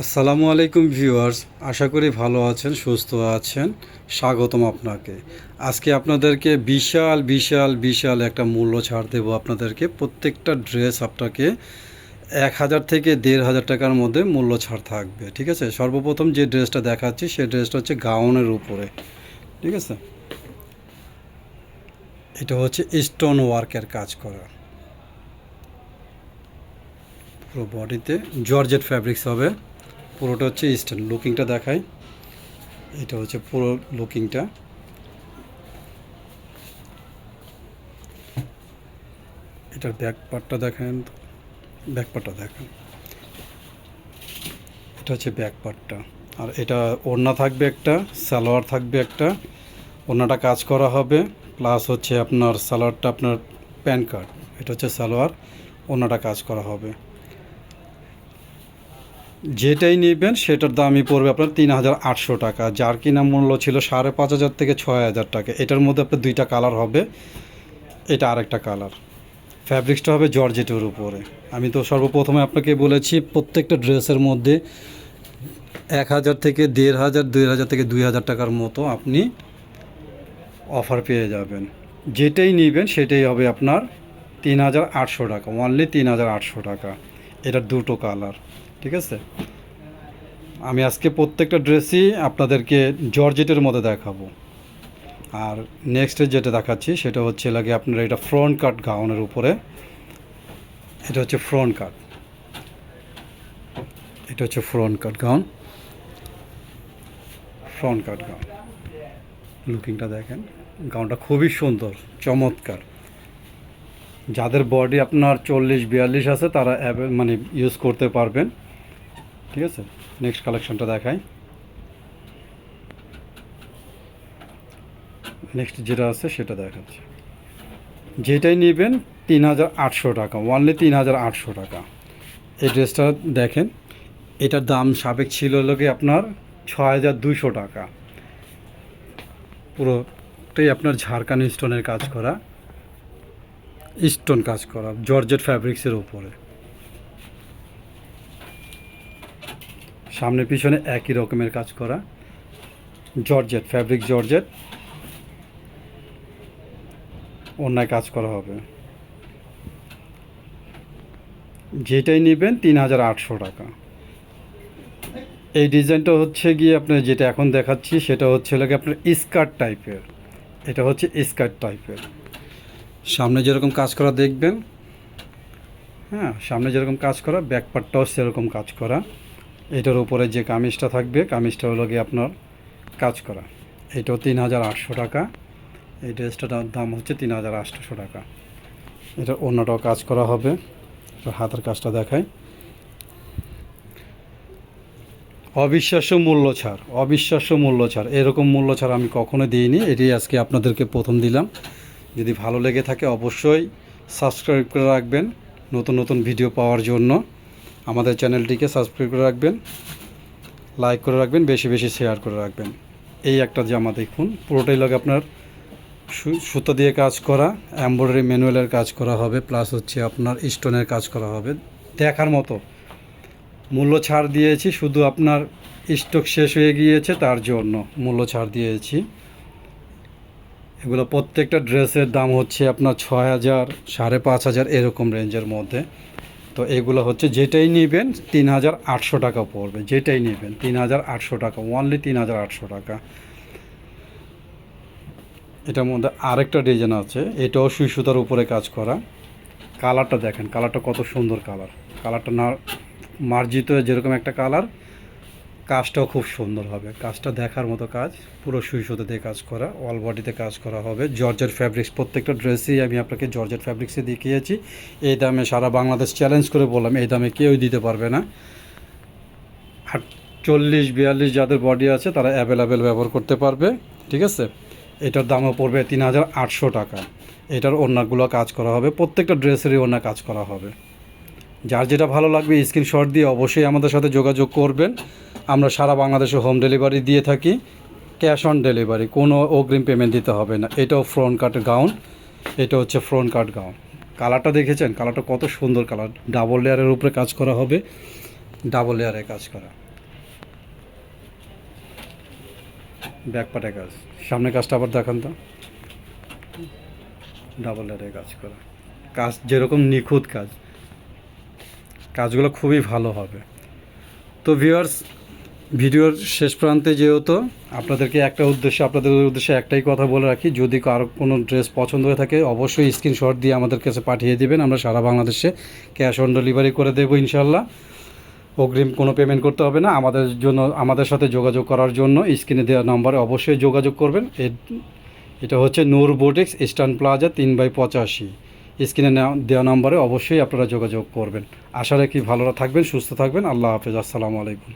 আসসালামু আলাইকুম ভিউয়ার্স, আশা করি ভালো আছেন, সুস্থ আছেন। স্বাগতম আপনাকে। আজকে আপনাদেরকে বিশাল বিশাল বিশাল একটা মূল্য ছাড় দেবো আপনাদেরকে। প্রত্যেকটা ড্রেস আপনাকে 1000 থেকে 1500 টাকার মধ্যে মূল্য ছাড় থাকবে, ঠিক আছে। সর্বপ্রথম যে ড্রেসটা দেখাচ্ছি সেই ড্রেসটা হচ্ছে গাউনের উপরে, ঠিক আছে। এটা হচ্ছে স্টোন ওয়ার্কের কাজ করা, পুরো বডিতে জর্জেট ফ্যাব্রিক্স হবে। পুরোটা হচ্ছে স্টোন। লুকিংটা দেখাই, এটা হচ্ছে পুরো লুকিংটা। এটার ব্যাক পার্টটা দেখেন, ব্যাক পার্টটা দেখেন, এটা হচ্ছে ব্যাক পার্টটা। আর এটা ওড়না থাকবে একটা, সালোয়ার থাকবে একটা। ওড়নাটা কাজ করা হবে, প্লাস হচ্ছে আপনার সালোয়ারটা আপনার প্যান কার্ড। এটা হচ্ছে সালোয়ার, ওড়নাটা কাজ করা হবে। যেটাই নেবেন সেটার দামই পড়বে আপনার 3800 টাকা, যার কিনা মূল্য ছিল 5500 থেকে 6000 টাকা। এটার মধ্যে আপনার দুইটা কালার হবে, এটা আরেকটা কালার। ফ্যাব্রিক্সটা হবে জর্জেটের উপরে। আমি তো সর্বপ্রথমে আপনাকে বলেছি প্রত্যেকটা ড্রেসের মধ্যে 1000 থেকে 1500, 2000 থেকে 2000 টাকার মতো আপনি অফার পেয়ে যাবেন। যেটাই নেবেন সেটাই হবে আপনার 3800 টাকা, অনলি 3800 টাকা। এটার দুটো কালার, ঠিক আছে। আমি আজকে প্রত্যেকটা ড্রেসই আপনাদেরকে জর্জেটের মধ্যে দেখাবো। আর নেক্সটে যেটা দেখাচ্ছি সেটা হচ্ছে লাগে আপনার এটা ফ্রন্ট কাট গাউনের উপরে। এটা হচ্ছে ফ্রন্ট কাট, এটা হচ্ছে front cut gown. Front cut gown, লুকিংটা দেখেন। গাউনটা খুবই সুন্দর, চমৎকার। যাদের বডি আপনার 40-42 আছে তারা মানে ইউজ করতে পারবেন, ঠিক আছে। নেক্সট কালেকশনটা দেখাই। নেক্সট যেটা আছে সেটা দেখাচ্ছি। যেটাই নেবেন 3800 টাকা, অনলি 3800 টাকা। এই ড্রেসটা দেখেন, এটার দাম সাবেক ছিল লোকে আপনার 6200 টাকা। পুরোটাই আপনার ঝাড়খান্ড স্টোনের কাজ করা, স্টোন কাজ করা জর্জেট ফ্যাব্রিক্সের উপরে। সামনে পিছনে একই রকমের কাজ করা, জর্জেট ফ্যাব্রিক, জর্জেট অন্যায় কাজ করা হবে। যেটাই নেবেন 3800 টাকা। এই ডিজাইনটা হচ্ছে গিয়ে আপনার যেটা এখন দেখাচ্ছি সেটা হচ্ছে লাগে আপনার স্কার্ট টাইপের। এটা হচ্ছে স্কার্ট টাইপের, সামনে যেরকম কাজ করা দেখবেন, হ্যাঁ, সামনে যেরকম কাজ করা, ব্যাক পার্টটাও সেরকম কাজ করা। এটার উপরে যে কামিজটা থাকবে, কামিজটা হলো গিয়ে আপনার কাজ করা। এটাও 3800 টাকা। এই ড্রেসটার দাম হচ্ছে 3800 টাকা। এটার অন্যটাও কাজ করা হবে, হাতের কাজটা দেখায়। অবিশ্বাস্য মূল্য ছাড়, অবিশ্বাস্য মূল্য ছাড়। এরকম মূল্য ছাড় আমি কখনো দিইনি, এটাই আজকে আপনাদেরকে প্রথম দিলাম। যদি ভালো লেগে থাকে অবশ্যই সাবস্ক্রাইব করে রাখবেন নতুন নতুন ভিডিও পাওয়ার জন্য। আমাদের চ্যানেলটিকে সাবস্ক্রাইব করে রাখবেন, লাইক করে রাখবেন, বেশি বেশি শেয়ার করে রাখবেন। এই একটা জামা দেখুন, পুরোটাই লাগে আপনার সুতো দিয়ে কাজ করা, এমব্রয়ডারি ম্যানুয়ালের কাজ করা হবে, প্লাস হচ্ছে আপনার স্টোনের কাজ করা হবে। দেখার মতো মূল্য ছাড় দিয়েছি, শুধু আপনার স্টক শেষ হয়ে গিয়েছে তার জন্য মূল্য ছাড় দিয়েছি। এগুলো প্রত্যেকটা ড্রেসের দাম হচ্ছে আপনার 6000, 5500 এরকম রেঞ্জের মধ্যে। তো এগুলো হচ্ছে যেটাই নেবেন 3800 টাকা পড়বে। যেটাই নেবেন 3800 টাকা, অনলি 3800 টাকা। এটার মধ্যে আরেকটা ডিজাইন আছে, এটাও সুই সুতার উপরে কাজ করা। কালারটা দেখেন, কালারটা কত সুন্দর কালার। কালারটা না মার্জিত যেরকম একটা কালার, কাজটাও খুব সুন্দর হবে। কাজটা দেখার মতো কাজ, পুরো সুই সুতো দিয়ে কাজ করা, অল বডিতে কাজ করা হবে। জর্জেট ফ্যাব্রিক্স, প্রত্যেকটা ড্রেসেই আমি আপনাকে জর্জেট ফ্যাব্রিক্সে দেখিয়েছি। এই দামে সারা বাংলাদেশ চ্যালেঞ্জ করে বললাম, এই দামে কেউই দিতে পারবে না। আর 40-42 যাদের বডি আছে তারা অ্যাভেলেবেল ব্যবহার করতে পারবে, ঠিক আছে। এটার দামও পড়বে 3800 টাকা। এটার ওড়নাগুলো কাজ করা হবে, প্রত্যেকটা ড্রেসেরই ওড়না কাজ করা হবে। যার যেটা ভালো লাগবে স্ক্রিনশট দিয়ে অবশ্যই আমাদের সাথে যোগাযোগ করবেন। আমরা সারা বাংলাদেশে হোম ডেলিভারি দিয়ে থাকি, ক্যাশ অন ডেলিভারি, কোনো অগ্রিম পেমেন্ট দিতে হবে না। এটাও ফ্রন্ট কাট গাউন, এটা হচ্ছে ফ্রন্ট কাট গাউন। কালারটা দেখেছেন, কালারটা কত সুন্দর কালার। ডাবল লেয়ারের উপরে কাজ করা হবে, ডাবল লেয়ারে কাজ করা। ব্যাক পার্টে কাজ, সামনে কাজটা আবার দেখান তো, ডাবল লেয়ারে কাজ করা, কাজ যেরকম নিখুঁত কাজ, কাজগুলো খুবই ভালো হবে। তো ভিউয়ার্স, ভিডিওর শেষ প্রান্তে যেহেতু আপনাদের উদ্দেশ্যে একটাই কথা বলে রাখি, যদি কারো কোনো ড্রেস পছন্দ হয়ে থাকে অবশ্যই স্ক্রিনশট দিয়ে আমাদের কাছে পাঠিয়ে দিবেন, আমরা সারা বাংলাদেশে ক্যাশ অন ডেলিভারি করে দেবো ইনশাল্লাহ। অগ্রিম কোনো পেমেন্ট করতে হবে না। আমাদের সাথে যোগাযোগ করার জন্য স্ক্রিনে দেওয়া নম্বরে অবশ্যই যোগাযোগ করবেন। এটা হচ্ছে নূর বুটিক্স, ইস্টার্ন প্লাজা 3/85। স্ক্রিনে দেওয়া নম্বরে অবশ্যই আপনারা যোগাযোগ করবেন। আশা রাখি ভালো থাকবেন, সুস্থ থাকবেন। আল্লাহ হাফেজ, আসসালামু আলাইকুম।